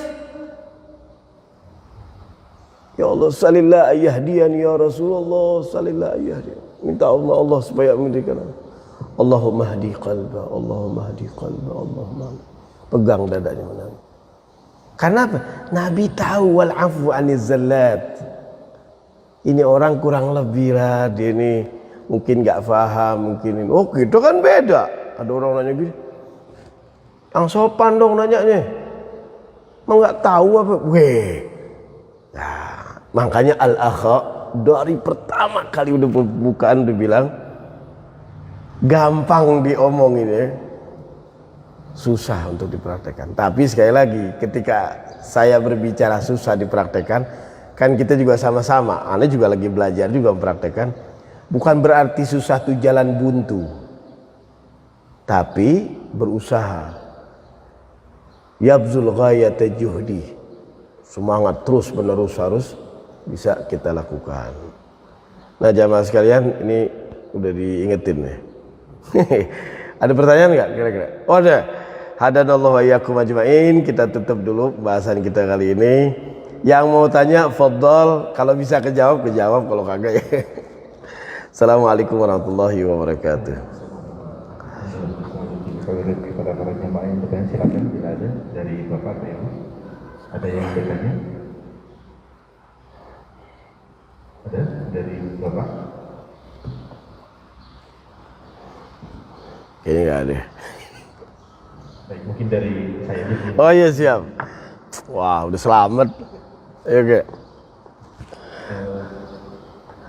Ya Allah, salillah ayyahdiyan ya Rasulullah, salillah ayyahdiyan. Minta Allah supaya memberikan. Allahumma hdi qalba, Allahumma hdi qalba, Allahumma. Pegang dadanya menangis. Karena apa? Nabi tahu wal afu aniz zallat. Ini orang kurang lebih lah, dia ini mungkin nggak paham, mungkin ini. Oh gitu kan beda. Ada orang nanya gini, yang sopan dong nanyanya. Mau nggak tahu apa? Weh. Nah, makanya al-akha dari pertama kali udah pembukaan udah bilang gampang diomongin ya, susah untuk dipraktekkan. Tapi sekali lagi ketika saya berbicara susah dipraktekkan, kan kita juga sama-sama, Anda juga lagi belajar juga mempraktekkan. Bukan berarti susah tuh jalan buntu. tapi berusaha. Yabzul ghayata juhdi, semangat terus menerus harus bisa kita lakukan. Nah jamaah sekalian, ini udah diingetin nih. Ada pertanyaan nggak kira-kira? Oh ada. Hadanallahu wa iyyakum ajmain. Kita tutup dulu bahasan kita kali ini. Yang mau tanya fadhal, kalau bisa kejawab, kalau kagak ya. Assalamualaikum warahmatullahi wabarakatuh. Kepada para jemaah yang bertanya silakan bila ada dari Bapak atau Ibu. Ada yang bertanya? Ada dari Bapak? Kayaknya nggak ada. Baik, mungkin dari saya dulu. Oh iya siap. Wah udah selamat. Ya oke.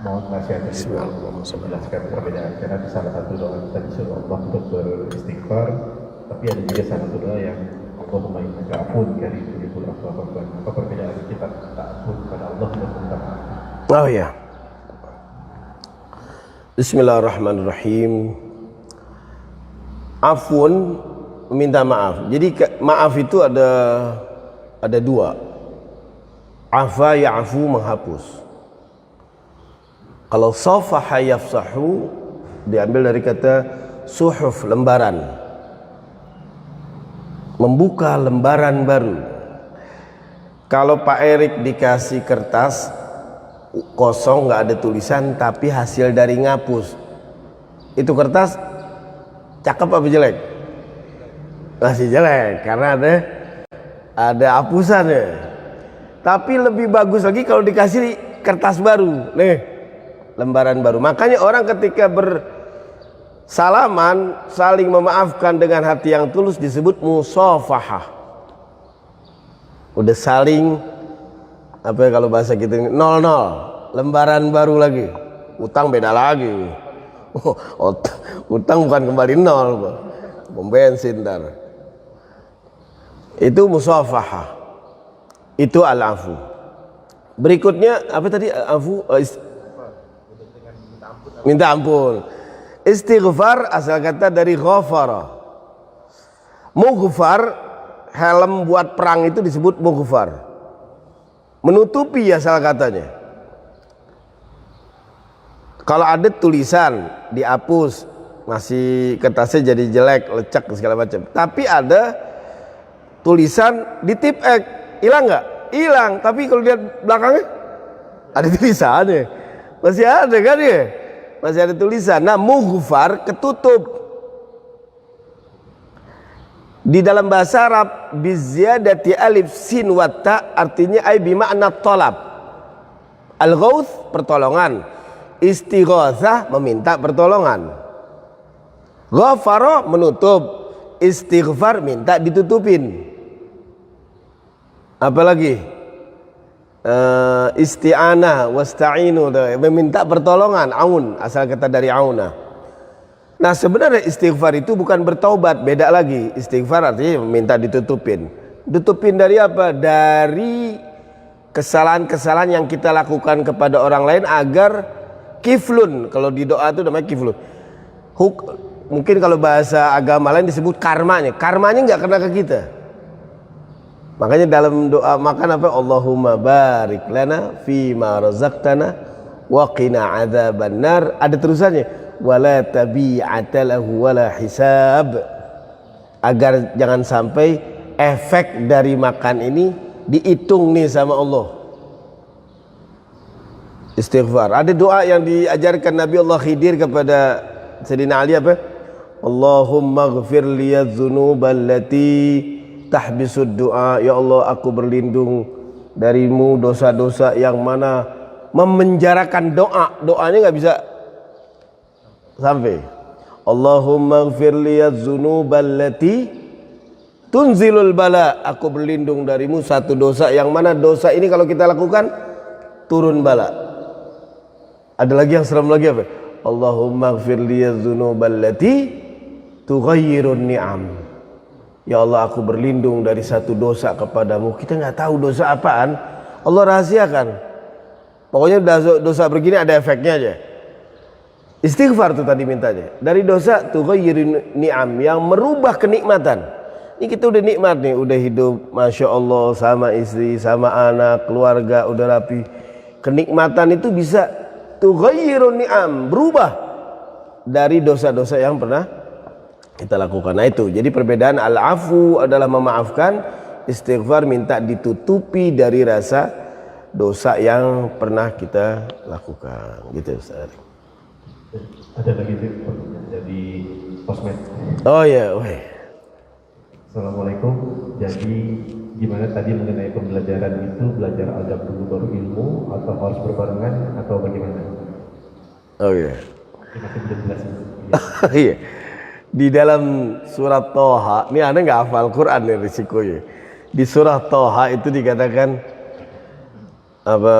Mohon nasihat menjelaskan perbedaan, karena di salah satu doa kita disuruh Allah untuk beristighfar, tapi ada juga salah satu doa yang Allahumma innaka afuwwun kariim tuhibbul afwa fa'fu anni. Apa perbedaan kita minta ampun kepada Allah dan minta maaf? Oh ya. Bismillahirrahmanirrahim. Afun, minta maaf. Jadi maaf itu ada dua. Afa ya'fu, menghapus. Kalau safaha yafsahu diambil dari kata suhuf, lembaran. Membuka lembaran baru. Kalau Pak Erik dikasih kertas kosong, nggak ada tulisan, tapi hasil dari ngapus, itu kertas cakep apa jelek? Masih jelek karena ada hapusannya. Tapi lebih bagus lagi kalau dikasih kertas baru, nih lembaran baru. Makanya orang ketika bersalaman saling memaafkan dengan hati yang tulus disebut musafahah. Udah saling apa ya kalau bahasa kita 00, lembaran baru lagi. Utang beda lagi. Utang bukan kembali 0, bom bensin ntar. Itu musafahah. Itu al-afu. Berikutnya apa tadi? Afu, minta ampun. Istighfar asal kata dari ghafara. Mughfar, helm buat perang itu disebut mughfar. Menutupi asal katanya. Kalau ada tulisan dihapus, masih kertasnya jadi jelek, lecek segala macam. Tapi ada tulisan di tip X, hilang nggak? Hilang. Tapi kalau lihat belakangnya ada tulisannya, masih ada kan ya? Masih ada tulisan. Nah, mughfar ketutup. Di dalam bahasa Arab bizyadati alif sin wa ta artinya ay bima'na talab. Al-ghauth pertolongan, istighatsah meminta pertolongan. Ghafara menutup, istighfar minta ditutupin. Apalagi isti'anah wasta'inu, meminta pertolongan, aun asal kata dari auna. Nah sebenarnya istighfar itu bukan bertaubat, beda lagi. Istighfar artinya minta ditutupin. Ditutupin dari apa? Dari kesalahan-kesalahan yang kita lakukan kepada orang lain agar kiflun. Kalau di doa itu namanya kiflun. Mungkin kalau bahasa agama lain disebut karmanya. Karmanya nggak kena ke kita. Makanya dalam doa makan apa? Allahumma barik lana fima razaqtana wa qina adzabannar. Ada terusannya. Wala tabi'ata lahu wala hisab, agar jangan sampai efek dari makan ini dihitung nih sama Allah. Istighfar. Ada doa yang diajarkan Nabi Allah Khidir kepada Sayyidina Ali apa? Allahumma ghfir liyadzunuba allati tahbisud du'a. Ya Allah, aku berlindung darimu dosa-dosa yang mana memenjarakan doa. Doanya nggak bisa sampai. Allahumma ghfir liyadzunuba allati tunzilul bala. Aku berlindung darimu satu dosa yang mana dosa ini kalau kita lakukan turun bala. Ada lagi yang serem lagi apa? Allahumma ghfir liyadzunuba allati tughayyirun ni'am. Ya Allah, aku berlindung dari satu dosa kepadamu. Kita nggak tahu dosa apaan, Allah rahasiakan. Pokoknya dosa begini ada efeknya aja. Istighfar tuh tadi mintanya. Dari dosa tughayyirin ni'am, yang merubah kenikmatan. Ini kita udah nikmat nih, udah hidup Masya Allah sama istri, sama anak, keluarga, udah rapi. Kenikmatan itu bisa tughayyirun ni'am, berubah dari dosa-dosa yang pernah kita lakukan. Nah itu, jadi perbedaan al-afu adalah memaafkan, istighfar minta ditutupi dari rasa dosa yang pernah kita lakukan. Gitu Ustaz. Ada lagi jadi sosmed. Oh ya, weh. Assalamualaikum. Jadi gimana tadi mengenai pembelajaran itu, belajar adab dulu baru ilmu, atau harus berbarengan, atau bagaimana? Oh ya. Masih belum jelas. Iya. Di dalam surat Toha, ini Anda nggak hafal Quran nih risikonya. Di surah Toha itu dikatakan apa?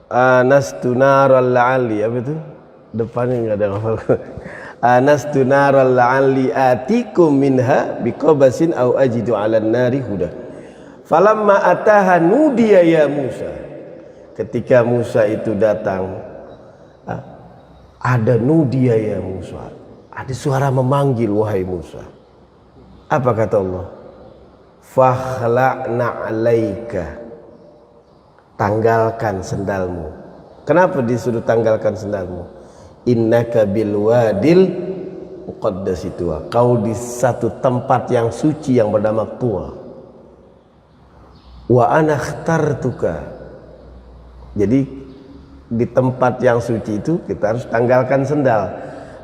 Anastu naral la'ali, apa itu? Depannya nggak ada hafal. Anastu naral la'ali atikum minha biqabasin au ajidu 'alan nari huda. Falamma ataha nudiya ya Musa. Ketika Musa itu datang, ada nudiya ya Musa. Ada suara memanggil, wahai Musa. Apa kata Allah? Fakhla'na 'alaika. Tanggalkan sendalmu. Kenapa disuruh tanggalkan sendalmu? Innaka bil wadil muqaddas tuwa. Kau di satu tempat yang suci yang bernama Tuwa. Wa ana ikhtartuka. Jadi di tempat yang suci itu kita harus tanggalkan sendal.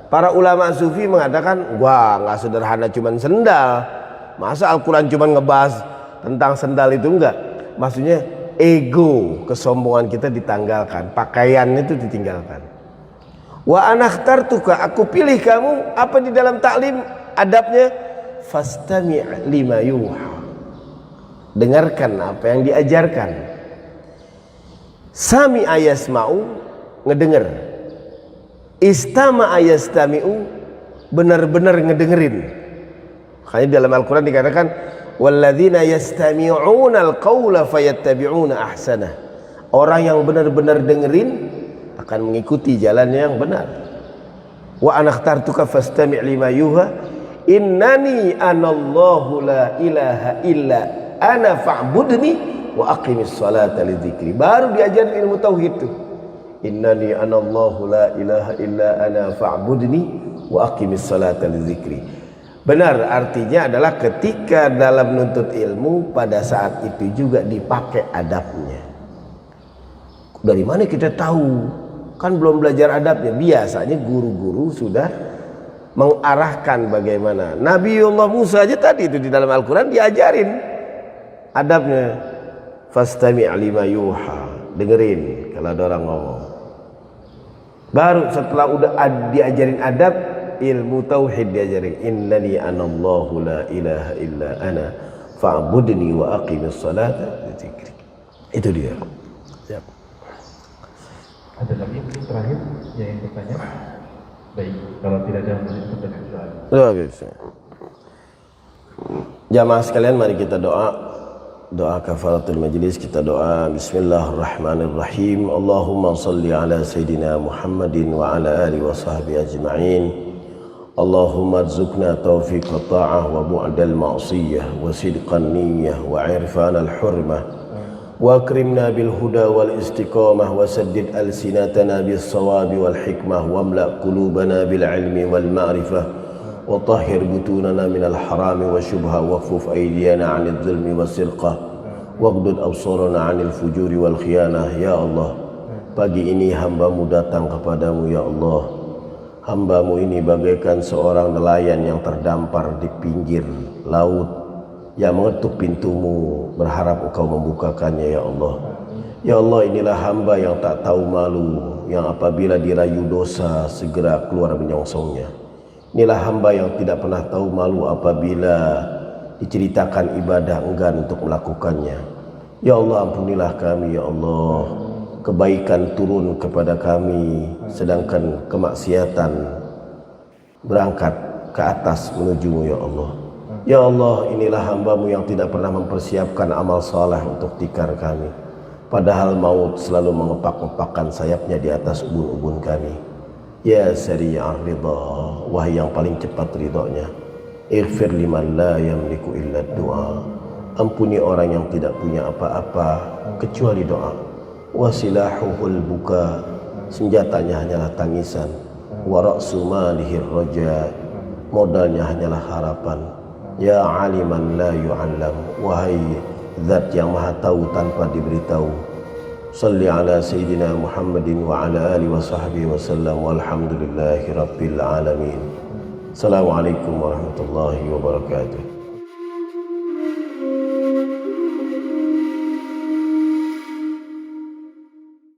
Para ulama sufi mengatakan, wah nggak sederhana cuman sendal. Masa Al-Quran cuman ngebahas tentang sendal itu enggak? Maksudnya ego, kesombongan kita ditanggalkan, pakaiannya itu ditinggalkan. Wa ana ikhtartuka, aku pilih kamu. Apa di dalam taklim adabnya? Fastami' lima yuha. Dengarkan apa yang diajarkan. Sami ayasma'u, ngedenger. Istama ayastami'u, benar-benar ngedengerin. Makanya dalam Al-Quran dikatakan walladzina yastami'una al-qawla fayattabi'una ahsanah. Orang yang benar-benar dengerin akan mengikuti jalannya yang benar. Wa ana ikhtartuka fastami' lima yuha innani anallahu la ilaha illa ana fa'budni wa aqimis salata li dzikri. Baru diajarin ilmu tauhid itu. Innani anallahu la ilaha illa ana fa'budni wa aqimis salata li dzikri. Benar, artinya adalah ketika dalam menuntut ilmu pada saat itu juga dipakai adabnya. Dari mana kita tahu? Kan belum belajar adabnya. Biasanya guru-guru sudah mengarahkan bagaimana. Nabiullah Musa aja tadi itu di dalam Al-Quran diajarin adabnya. Fastami' lima yuha. Dengerin kalau ada orang ngomong. Baru setelah udah diajarin adab, ilmu tauhid diajarin. Innani anallahu la ilaha illa ana fa'budni wa aqimis salata li dzikri. Itu dia. Siap. Ada lagi mungkin terakhir yang ingin bertanya? Baik, kalau tidak ada mungkin pertanyaan soal. Luar biasa. Jamaah sekalian, mari kita doa. Doa kafaratul majlis, kita doa. Bismillahirrahmanirrahim. Allahumma salli ala Sayyidina Muhammadin wa ala alihi wa sahbihi ajma'in. Allahumma arzuqna taufiq ta'ah wa bu'dal ma'siyah wa sidqan niyyah wa irfan al-hurmah. وأكرمنا بالهدى والاستقامة وسدد ألسنتنا بالصواب والحكمة واملأ قلوبنا بالعلم والمعرفة وطهر بطوننا من الحرام والشبهة واكفف أيدينا عن الظلم والسرقة واغضض أبصارنا عن الفجور والخيانة يا الله. Pagi ini hambamu datang kepadamu ya Allah. Hambamu ini bagaikan seorang nelayan yang terdampar di pinggir laut yang mengetuk pintumu, berharap engkau membukakannya ya Allah. Ya Allah, inilah hamba yang tak tahu malu, yang apabila dirayu dosa segera keluar menyongsongnya. Inilah hamba yang tidak pernah tahu malu apabila diceritakan ibadah enggan untuk melakukannya. Ya Allah, ampunilah kami ya Allah. Kebaikan turun kepada kami, sedangkan kemaksiatan berangkat ke atas menuju-Mu ya Allah. Ya Allah, inilah hambamu yang tidak pernah mempersiapkan amal saleh untuk tikar kami. Padahal maut selalu mengepak-ngepakkan sayapnya di atas ubun-ubun kami. Ya sari'ar ridha, wahai yang paling cepat ridhonya. Ighfir liman la yamliku illa du'a, ampuni orang yang tidak punya apa-apa kecuali doa. Wasilahuhul buka, senjatanya hanyalah tangisan. Wa ra'su malihir raja, modalnya hanyalah harapan. Ya aliman la yu'allam, wahai zat yang maha tahu tanpa diberitahu. Salli ala Sayyidina Muhammadin wa ala alihi wa sahbihi wa sallam, walhamdulillahi rabbil alamin. Assalamualaikum warahmatullahi wabarakatuh.